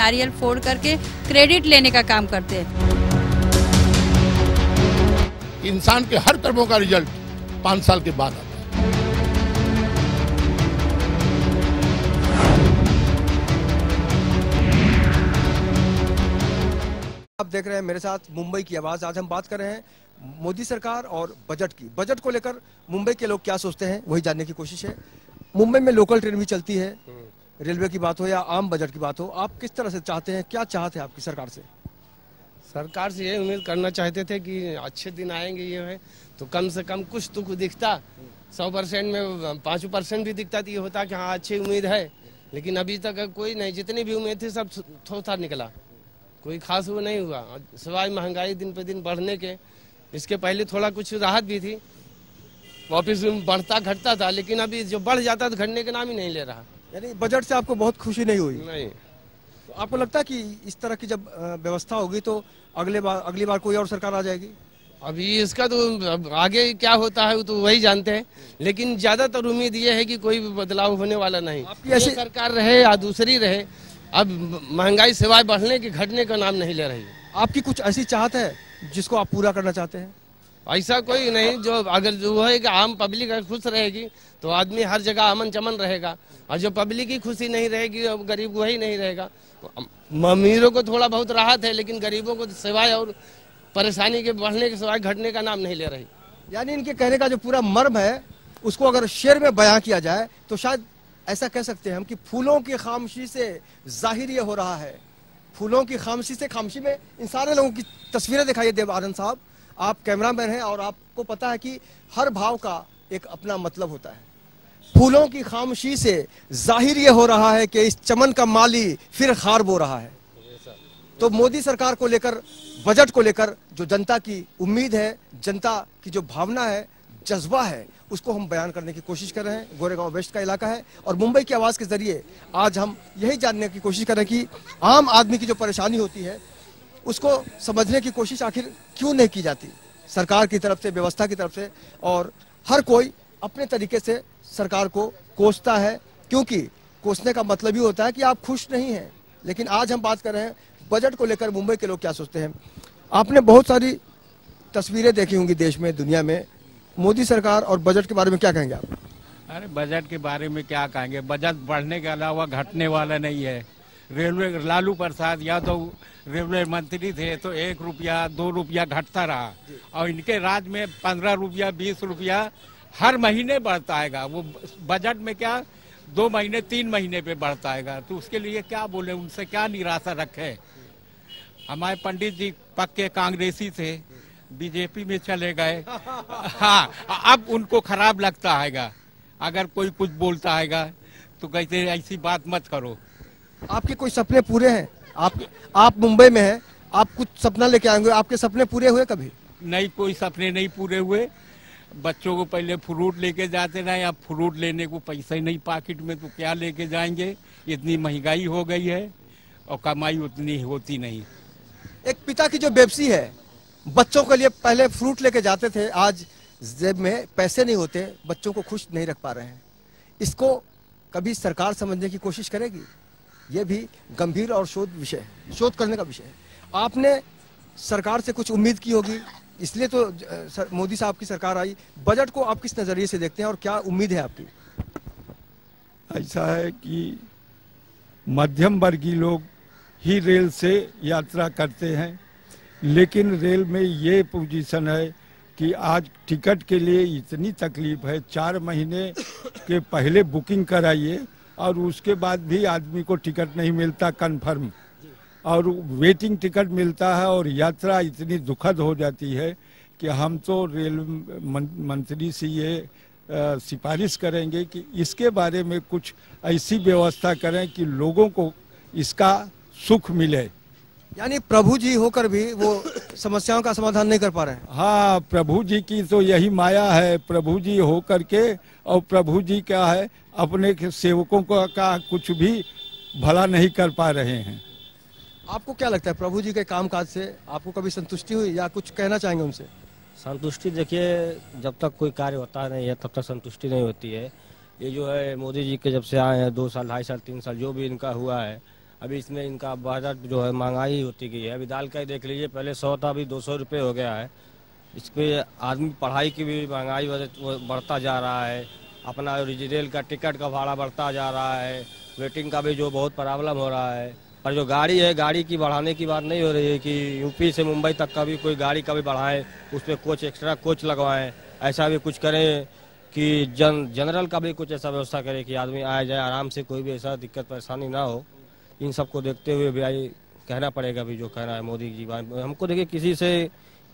नारियल फोड़ करके क्रेडिट लेने का काम करते हैं। इंसान के हर कर्मों का रिजल्ट 5 साल के बाद आता है। आप देख रहे हैं मेरे साथ मुंबई की आवाज। आज हम बात कर रहे हैं मोदी सरकार और बजट की। बजट को लेकर मुंबई के लोग क्या सोचते हैं वही जानने की कोशिश है। मुंबई में लोकल ट्रेन भी चलती है, रेलवे की बात हो या आम बजट की बात हो, आप किस तरह से चाहते हैं, क्या चाहते हैं आपकी सरकार से? सरकार से ये उम्मीद करना चाहते थे कि अच्छे दिन आएंगे, ये है तो कम से कम कुछ तो दिखता। 100% में 5% भी दिखता तो ये होता कि हाँ अच्छी उम्मीद है, लेकिन अभी तक कोई नहीं। जितनी भी उम्मीद थी सब थोथा निकला, कोई खास वो नहीं हुआ। सिवाय महंगाई दिन पे दिन बढ़ने के, इसके पहले थोड़ा कुछ राहत भी थी, वापिस बढ़ता घटता था, लेकिन अभी जो बढ़ जाता तो घटने का नाम ही नहीं ले रहा। यानी बजट से आपको बहुत खुशी नहीं हुई? नहीं। तो आपको लगता है कि इस तरह की जब व्यवस्था होगी तो अगली बार कोई और सरकार आ जाएगी? अभी इसका तो अब आगे क्या होता है वो तो वही जानते हैं, लेकिन ज्यादातर उम्मीद ये है कि कोई भी बदलाव होने वाला नहीं। आपकी ऐसी सरकार रहे या दूसरी रहे, अब महंगाई सिवाय बढ़ने की घटने का नाम नहीं ले रही। आपकी कुछ ऐसी चाहत है जिसको आप पूरा करना चाहते हैं? ऐसा कोई नहीं, जो अगर जो है कि आम पब्लिक अगर खुश रहेगी तो आदमी हर जगह अमन चमन रहेगा, और जो पब्लिक ही खुशी नहीं रहेगी अब गरीब वही नहीं रहेगा। अमीरों को थोड़ा बहुत राहत है, लेकिन गरीबों को सिवाय और परेशानी के बढ़ने के सिवाय घटने का नाम नहीं ले रही। यानी इनके कहने का जो पूरा मर्म है उसको अगर शेर में बयां किया जाए तो शायद ऐसा कह सकते हैं हम कि फूलों की खामोशी से जाहिर ये हो रहा है। फूलों की खामोशी से, खामोशी में इन सारे लोगों की तस्वीरें दिखाइए। देव आनंद साहब, आप कैमरामैन हैं और आपको पता है कि हर भाव का एक अपना मतलब होता है। फूलों की खामोशी से जाहिर ये हो रहा है कि इस चमन का माली फिर खार बो रहा है। तो मोदी सरकार को लेकर, बजट को लेकर जो जनता की उम्मीद है, जनता की जो भावना है, जज्बा है, उसको हम बयान करने की कोशिश कर रहे हैं। गोरेगांव वेस्ट का इलाका है और मुंबई की आवाज़ के जरिए आज हम यही जानने की कोशिश कर रहे हैं कि आम आदमी की जो परेशानी होती है उसको समझने की कोशिश आखिर क्यों नहीं की जाती सरकार की तरफ से, व्यवस्था की तरफ से। और हर कोई अपने तरीके से सरकार को कोसता है, क्योंकि कोसने का मतलब ही होता है कि आप खुश नहीं हैं। लेकिन आज हम बात कर रहे हैं बजट को लेकर मुंबई के लोग क्या सोचते हैं। आपने बहुत सारी तस्वीरें देखी होंगी देश में, दुनिया में। मोदी सरकार और बजट के बारे में क्या कहेंगे आप? अरे बजट के बारे में क्या कहेंगे, बजट बढ़ने के अलावा घटने वाला नहीं है। रेलवे, लालू प्रसाद यादव रेलवे मंत्री थे तो 1 रुपया 2 रुपया घटता रहा, और इनके राज में 15 रुपया 20 रुपया हर महीने बढ़ता है। वो बजट में क्या 2 महीने 3 महीने पे बढ़ता है, तो उसके लिए क्या बोले, उनसे क्या निराशा रखे। हमारे पंडित जी पक्के कांग्रेसी थे, बीजेपी में चले गए। हाँ, अब उनको खराब लगता है अगर कोई कुछ बोलता है तो कहते ऐसी बात मत करो। आपके कोई सपने पूरे हैं? आप मुंबई में हैं, आप कुछ सपना लेके आएंगे, आपके सपने पूरे हुए कभी? नहीं, कोई सपने नहीं पूरे हुए। बच्चों को पहले फ्रूट लेके जाते रहे, अब फ्रूट लेने को पैसा ही नहीं पॉकेट में, तो क्या लेके जाएंगे। इतनी महंगाई हो गई है और कमाई उतनी होती नहीं। एक पिता की जो बेबसी है, बच्चों के लिए पहले फ्रूट लेके जाते थे, आज जेब में पैसे नहीं होते, बच्चों को खुश नहीं रख पा रहे हैं। इसको कभी सरकार समझने की कोशिश करेगी? ये भी गंभीर और शोध करने का विषय है। आपने सरकार से कुछ उम्मीद की होगी, इसलिए तो मोदी साहब की सरकार आई। बजट को आप किस नजरिए से देखते हैं और क्या उम्मीद है आपकी? ऐसा है कि मध्यम वर्गीय लोग ही रेल से यात्रा करते हैं, लेकिन रेल में ये पोजीशन है कि आज टिकट के लिए इतनी तकलीफ है। 4 महीने के पहले बुकिंग कराइए और उसके बाद भी आदमी को टिकट नहीं मिलता कन्फर्म, और वेटिंग टिकट मिलता है, और यात्रा इतनी दुखद हो जाती है कि हम तो रेल मंत्री से ये सिफारिश करेंगे कि इसके बारे में कुछ ऐसी व्यवस्था करें कि लोगों को इसका सुख मिले। यानी प्रभु जी होकर भी वो समस्याओं का समाधान नहीं कर पा रहे हैं। हाँ, प्रभु जी की तो यही माया है, प्रभु जी होकर के, और प्रभु जी क्या है, अपने सेवकों का कुछ भी भला नहीं कर पा रहे हैं। आपको क्या लगता है प्रभु जी के कामकाज से आपको कभी संतुष्टि हुई या कुछ कहना चाहेंगे उनसे? संतुष्टि देखिए, जब तक कोई कार्य होता नहीं है तब तक संतुष्टि नहीं होती है। ये जो है मोदी जी के जब से आए हैं 2 साल 2.5 साल 3 साल जो भी इनका हुआ है, अभी इसमें इनका बजट जो है महंगाई होती गई है। अभी दाल का ही देख लीजिए, पहले 100 था, अभी 200 रुपये हो गया है। इस पे आदमी पढ़ाई की भी महंगाई बढ़ता जा रहा है, अपना रेल का टिकट का भाड़ा बढ़ता जा रहा है, वेटिंग का भी जो बहुत प्रॉब्लम हो रहा है। पर जो गाड़ी है, गाड़ी की बढ़ाने की बात नहीं हो रही है कि यूपी से मुंबई तक का भी कोई गाड़ी का भी बढ़ाएं, उस पर कोच एक्स्ट्रा कोच लगवाएं, ऐसा भी कुछ करें कि जनरल का भी कुछ ऐसा व्यवस्था करें कि आदमी आया जाए आराम से, कोई भी ऐसा दिक्कत परेशानी ना हो। इन सबको देखते हुए भी आई कहना पड़ेगा भी जो कहना है मोदी जी। हमको देखिए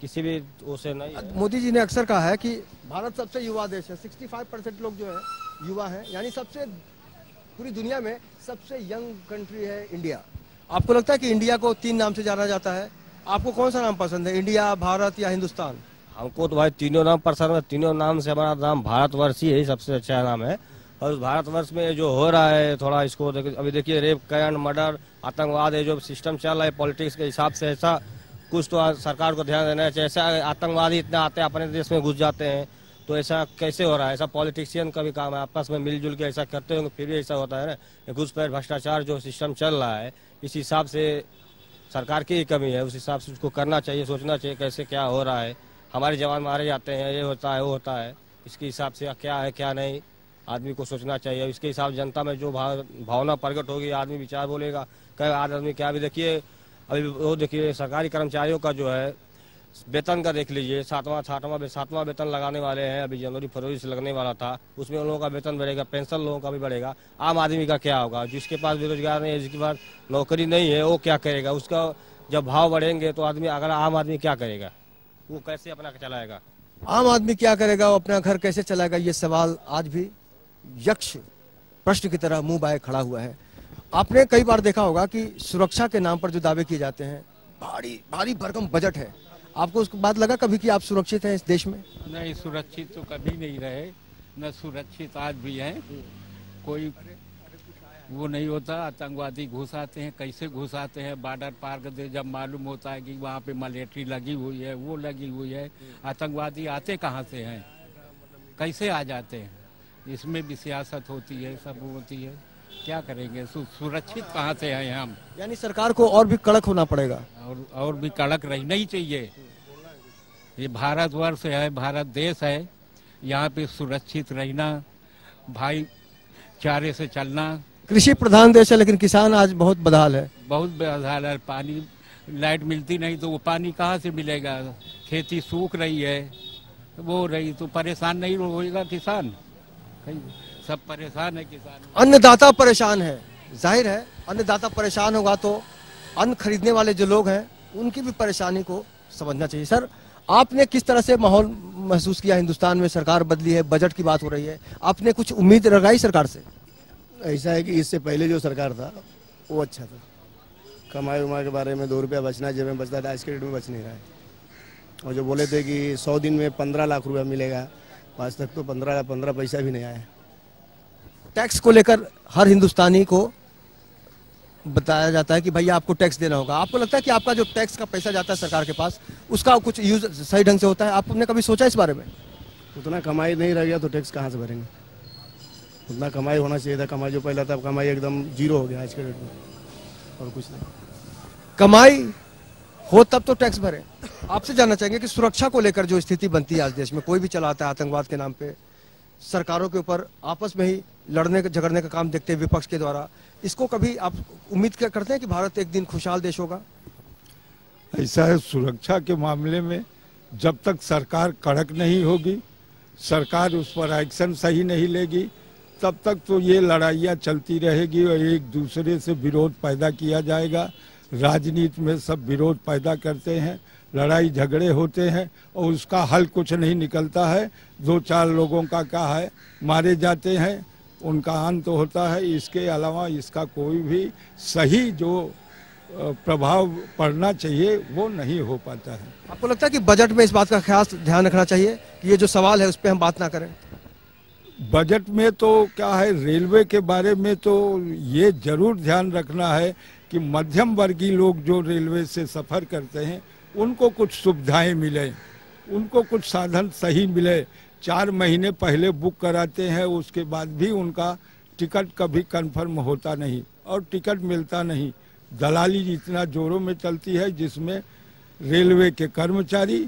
किसी भी वो से नहीं। मोदी जी ने अक्सर कहा है कि भारत सबसे युवा देश है, 65% लोग जो है युवा हैं, यानी सबसे पूरी दुनिया में सबसे यंग कंट्री है इंडिया। आपको लगता है कि इंडिया को 3 नाम से जाना जाता है? आपको कौन सा नाम पसंद है, इंडिया, भारत या हिंदुस्तान? हमको तो भाई तीनों नाम पसंद है। तीनों नाम से हमारा नाम भारतवर्ष ही है, सबसे अच्छा नाम है। और भारतवर्ष में जो हो रहा है थोड़ा इसको अभी देखिए, रेप कांड, मर्डर, आतंकवाद है, जो सिस्टम चल रहा है पॉलिटिक्स के हिसाब से, ऐसा कुछ तो सरकार को ध्यान देना चाहिए। ऐसा आतंकवादी इतना आते हैं अपने देश में घुस जाते हैं, तो ऐसा कैसे हो रहा है? ऐसा पॉलिटिशियन का भी काम है, आपस में मिलजुल के ऐसा करते होंगे, फिर भी ऐसा होता है ना। घुसपैठ भ्रष्टाचार जो सिस्टम चल रहा है, इस हिसाब से सरकार की ही कमी है। उस हिसाब से उसको करना चाहिए, सोचना चाहिए कैसे क्या हो रहा है। हमारे जवान मारे जाते हैं, ये होता है वो होता है, इसके हिसाब से क्या है क्या नहीं आदमी को सोचना चाहिए। इसके हिसाब से जनता में जो भावना प्रकट होगी, आदमी विचार बोलेगा। कई आदमी क्या, भी देखिए अभी वो देखिए सरकारी कर्मचारियों का जो है वेतन का देख लीजिए, 7वां वेतन लगाने वाले हैं, अभी जनवरी फरवरी से लगने वाला था। उसमें उन लोगों का वेतन बढ़ेगा, पेंशन लोगों का भी बढ़ेगा। आम आदमी का क्या होगा? जिसके पास बेरोजगार नहीं है, जिसके पास नौकरी नहीं है, वो क्या करेगा? उसका जब भाव बढ़ेंगे तो आदमी, अगर आम आदमी क्या करेगा, वो कैसे अपना चलाएगा? आम आदमी क्या करेगा, वो अपना घर कैसे चलाएगा? ये सवाल आज भी यक्ष प्रश्न की तरह मुंह बाए खड़ा हुआ है। आपने कई बार देखा होगा कि सुरक्षा के नाम पर जो दावे किए जाते हैं, भारी भरकम बजट है, आपको उसके बाद लगा कभी कि आप सुरक्षित हैं इस देश में? नहीं, सुरक्षित तो कभी नहीं रहे, न सुरक्षित आज भी हैं। कोई वो नहीं होता, आतंकवादी घुस आते हैं, कैसे घुस आते हैं बॉर्डर पार करते, जब मालूम होता है कि वहाँ पे मिलिट्री लगी हुई है, वो लगी हुई है, आतंकवादी आते कहाँ से हैं, कैसे आ जाते हैं? इसमें भी सियासत होती है, सब होती है, क्या करेंगे? सुरक्षित कहाँ से हैं हम? यानी सरकार को और भी कड़क होना पड़ेगा, और भी कड़क रहना ही चाहिए। ये भारतवर्ष है, भारत देश है, यहाँ पे सुरक्षित रहना, भाईचारे से चलना। कृषि प्रधान देश है, लेकिन किसान आज बहुत बदहाल है। बहुत बदहाल है। पानी, लाइट मिलती नहीं तो वो पानी कहाँ से मिलेगा? खेती सूख रही है, वो रही तो परेशान नहीं होगा किसान? सब परेशान है किसान। अन्नदाता परेशान है, जाहिर है अन्नदाता परेशान होगा तो अन्न खरीदने वाले जो लोग हैं उनकी भी परेशानी को समझना चाहिए। सर, आपने किस तरह से माहौल महसूस किया? हिंदुस्तान में सरकार बदली है, बजट की बात हो रही है, आपने कुछ उम्मीद लगाई सरकार से? ऐसा है कि इससे पहले जो सरकार था वो अच्छा था। कमाई उमाई के बारे में 2 रुपया बचना जेब में बचता था, आज के डेट में बच नहीं रहा है। और जो बोले थे कि 100 दिन में 15 लाख रुपया मिलेगा, आज तक तो 15 पैसा भी नहीं आया। टैक्स को लेकर हर हिंदुस्तानी को बताया जाता है कि भैया आपको टैक्स देना होगा। आपको लगता है कि आपका जो टैक्स का पैसा जाता है सरकार के पास, उसका कुछ यूज सही ढंग से होता है? आपने कभी सोचा इस बारे में? उतना कमाई नहीं रह गया तो टैक्स कहाँ से भरेंगे? उतना कमाई होना चाहिए था। कमाई जो पहला था, कमाई एकदम जीरो हो गया आज के डेट में, और कुछ नहीं। कमाई हो तब तो टैक्स भरे। आपसे जानना चाहेंगे कि सुरक्षा को लेकर जो स्थिति बनती है आज देश में, कोई भी चलाता है आतंकवाद के नाम पे, सरकारों के ऊपर आपस में ही लड़ने झगड़ने का काम देखते हैं विपक्ष के द्वारा, इसको कभी आप उम्मीद करते हैं कि भारत एक दिन खुशहाल देश होगा? ऐसा है, सुरक्षा के मामले में जब तक सरकार कड़क नहीं होगी, सरकार उस पर एक्शन सही नहीं लेगी, तब तक तो ये लड़ाइयाँ चलती रहेगी और एक दूसरे से विरोध पैदा किया जाएगा। राजनीति में सब विरोध पैदा करते हैं, लड़ाई झगड़े होते हैं और उसका हल कुछ नहीं निकलता है। 2-4 लोगों का क्या है, मारे जाते हैं, उनका अंत होता है। इसके अलावा इसका कोई भी सही जो प्रभाव पड़ना चाहिए वो नहीं हो पाता है। आपको लगता है कि बजट में इस बात का खास ध्यान रखना चाहिए कि ये जो सवाल है उस पर हम बात ना करें? बजट में तो क्या है, रेलवे के बारे में तो ये जरूर ध्यान रखना है कि मध्यम वर्गीय लोग जो रेलवे से सफ़र करते हैं उनको कुछ सुविधाएं मिले, उनको कुछ साधन सही मिले। 4 महीने पहले बुक कराते हैं, उसके बाद भी उनका टिकट कभी कंफर्म होता नहीं। और टिकट मिलता नहीं। दलाली इतना जोरों में चलती है जिसमें रेलवे के कर्मचारी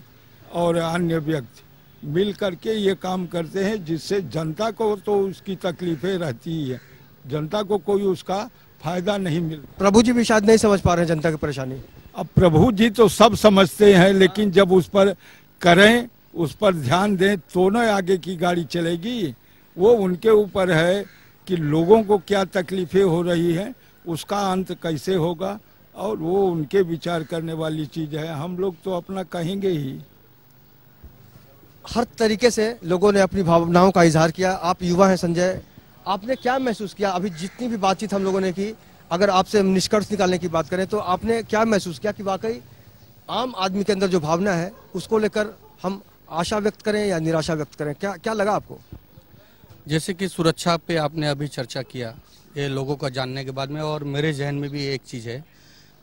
और अन्य व्यक्ति मिल करके ये काम करते हैं, जिससे जनता को तो उसकी तकलीफें रहती ही है, जनता को कोई उसका फायदा नहीं मिलता। प्रभु जी भी शायद नहीं समझ पा रहे हैं जनता की परेशानी। अब प्रभु जी तो सब समझते हैं, लेकिन जब उस पर करें, उस पर ध्यान दें तो न आगे की गाड़ी चलेगी। वो उनके ऊपर है कि लोगों को क्या तकलीफें हो रही हैं, उसका अंत कैसे होगा, और वो उनके विचार करने वाली चीज है। हम लोग तो अपना कहेंगे ही। हर तरीके से लोगों ने अपनी भावनाओं का इजहार किया। आप युवा हैं संजय, आपने क्या महसूस किया अभी जितनी भी बातचीत हम लोगों ने की? अगर आपसे निष्कर्ष निकालने की बात करें तो आपने क्या महसूस किया कि वाकई आम आदमी के अंदर जो भावना है उसको लेकर हम आशा व्यक्त करें या निराशा व्यक्त करें? क्या लगा आपको? जैसे कि सुरक्षा पे आपने अभी चर्चा किया, ये लोगों का जानने के बाद में, और मेरे जहन में भी एक चीज़ है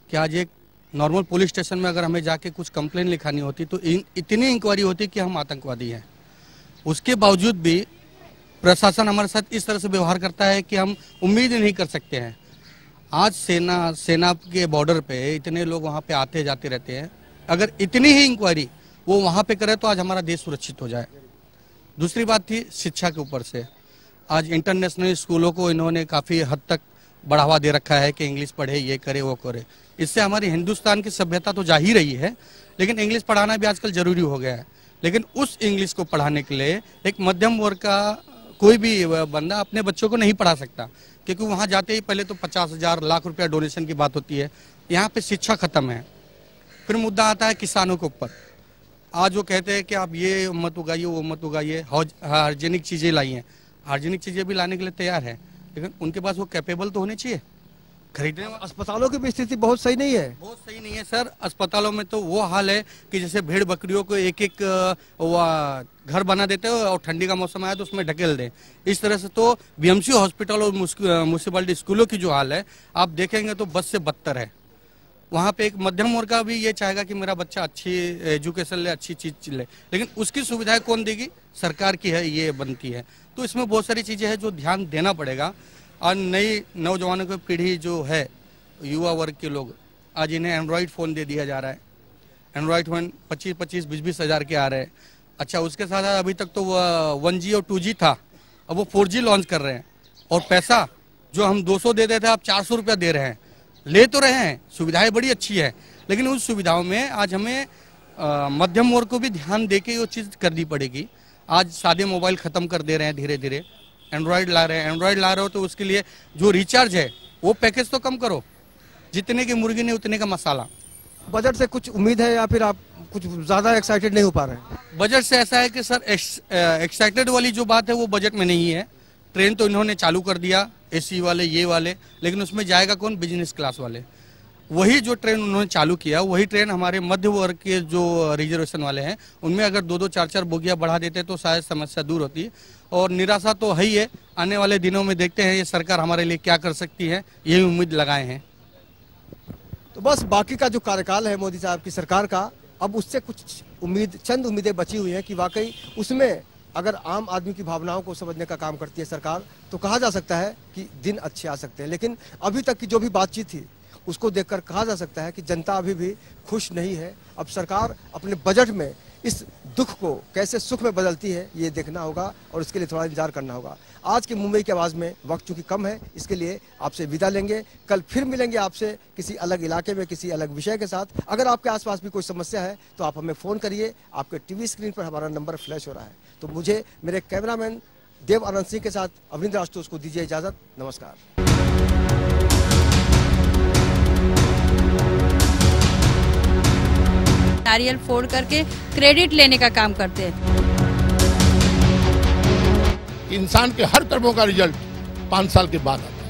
कि आज एक नॉर्मल पुलिस स्टेशन में अगर हमें जाके कुछ कंप्लेन लिखानी होती तो इतनी इंक्वायरी होती कि हम आतंकवादी हैं। उसके बावजूद भी प्रशासन हमारे साथ इस तरह से व्यवहार करता है कि हम उम्मीद ही नहीं कर सकते हैं। आज सेना के बॉर्डर पे इतने लोग वहाँ पे आते जाते रहते हैं, अगर इतनी ही इंक्वायरी वो वहाँ पे करे तो आज हमारा देश सुरक्षित हो जाए। दूसरी बात थी शिक्षा के ऊपर से, आज इंटरनेशनल स्कूलों को इन्होंने काफ़ी हद तक बढ़ावा दे रखा है कि इंग्लिश पढ़े, ये करे वो करे। इससे हमारी हिंदुस्तान की सभ्यता तो जा ही रही है, लेकिन इंग्लिश पढ़ाना भी आजकल जरूरी हो गया है। लेकिन उस इंग्लिश को पढ़ाने के लिए एक मध्यम वर्ग का कोई भी बंदा अपने बच्चों को नहीं पढ़ा सकता, क्योंकि वहाँ जाते ही पहले तो 50,000 लाख रुपया डोनेशन की बात होती है। यहाँ पे शिक्षा खत्म है। फिर मुद्दा आता है किसानों के ऊपर। आज वो कहते हैं कि आप ये मत उगाइए, वो मत उगाइए, हार्जेनिक चीज़ें लाई हैं। हार्जेनिक चीज़ें भी लाने के लिए तैयार है, लेकिन उनके पास वो कैपेबल तो होने चाहिए खरीदने। अस्पतालों की भी स्थिति बहुत सही नहीं है। बहुत सही नहीं है सर। अस्पतालों में तो वो हाल है कि जैसे भेड़ बकरियों को एक एक घर बना देते हो और ठंडी का मौसम आया तो उसमें ढकेल दें। इस तरह से तो बीएमसी हॉस्पिटल और म्यूनिसिपैलिटी स्कूलों की जो हाल है आप देखेंगे तो बस से बदतर है। वहाँ पे एक मध्यम वर्ग का भी ये चाहेगा कि मेरा बच्चा अच्छी एजुकेशन ले, अच्छी चीज ले, लेकिन उसकी सुविधाएं कौन देगी? सरकार की है, ये बनती है। तो इसमें बहुत सारी चीजें हैं जो ध्यान देना पड़ेगा। और नई नौजवानों की पीढ़ी जो है, युवा वर्ग के लोग, आज इन्हें एंड्रॉयड फ़ोन दे दिया जा रहा है। एंड्रॉयड फ़ोन 25-20 हज़ार के आ रहे हैं। अच्छा, उसके साथ अभी तक तो 1G और 2G था, अब वो 4G लॉन्च कर रहे हैं। और पैसा जो हम 200 देते थे आप 400 रुपया दे रहे हैं। ले तो रहे हैं, सुविधाएं बड़ी अच्छी है, लेकिन उस सुविधाओं में आज हमें मध्यम वर्ग को भी ध्यान दे के वो चीज़ करनी पड़ेगी। आज सादे मोबाइल ख़त्म कर दे रहे हैं धीरे धीरे, एंड्रॉयड ला रहे हैं। एंड्रॉयड ला रहे हो तो उसके लिए जो रिचार्ज है वो पैकेज तो कम करो, जितने की मुर्गी नहीं उतने का मसाला। बजट से कुछ उम्मीद है या फिर आप कुछ ज़्यादा एक्साइटेड नहीं हो पा रहे हैं? बजट से ऐसा है कि सर एक्साइटेड वाली जो बात है वो बजट में नहीं है। ट्रेन तो इन्होंने चालू कर दिया, AC वाले ये वाले, लेकिन उसमें जाएगा कौन? बिजनेस क्लास वाले। वही जो ट्रेन उन्होंने चालू किया वही ट्रेन हमारे मध्य वर्ग के जो रिजर्वेशन वाले हैं उनमें अगर 2-2 4-4 बोगियाँ बढ़ा देते तो शायद समस्या दूर होती। और निराशा तो है ही है। आने वाले दिनों में देखते हैं ये सरकार हमारे लिए क्या कर सकती है, यही उम्मीद लगाए हैं। तो बस बाकी का जो कार्यकाल है मोदी साहब की सरकार का, अब उससे कुछ चंद उम्मीदें बची हुई हैं कि वाकई उसमें अगर आम आदमी की भावनाओं को समझने का काम करती है सरकार तो कहा जा सकता है कि दिन अच्छे आ सकते हैं। लेकिन अभी तक की जो भी बातचीत थी उसको देखकर कहा जा सकता है कि जनता अभी भी खुश नहीं है। अब सरकार अपने बजट में इस दुख को कैसे सुख में बदलती है ये देखना होगा और इसके लिए थोड़ा इंतजार करना होगा। आज के मुंबई की आवाज़ में वक्त चूंकि कम है, इसके लिए आपसे विदा लेंगे। कल फिर मिलेंगे आपसे किसी अलग इलाके में किसी अलग विषय के साथ। अगर आपके आसपास भी कोई समस्या है तो आप हमें फ़ोन करिए। आपके टीवी स्क्रीन पर हमारा नंबर फ्लैश हो रहा है। तो मुझे मेरे कैमरामैन देव आनंद सिंह के साथ अविंद्र आशुतोष को दीजिए इजाज़त। नमस्कार। नारियल फोड़ करके क्रेडिट लेने का काम करते हैं। इंसान के हर कर्मों का रिजल्ट 5 साल के बाद आता है।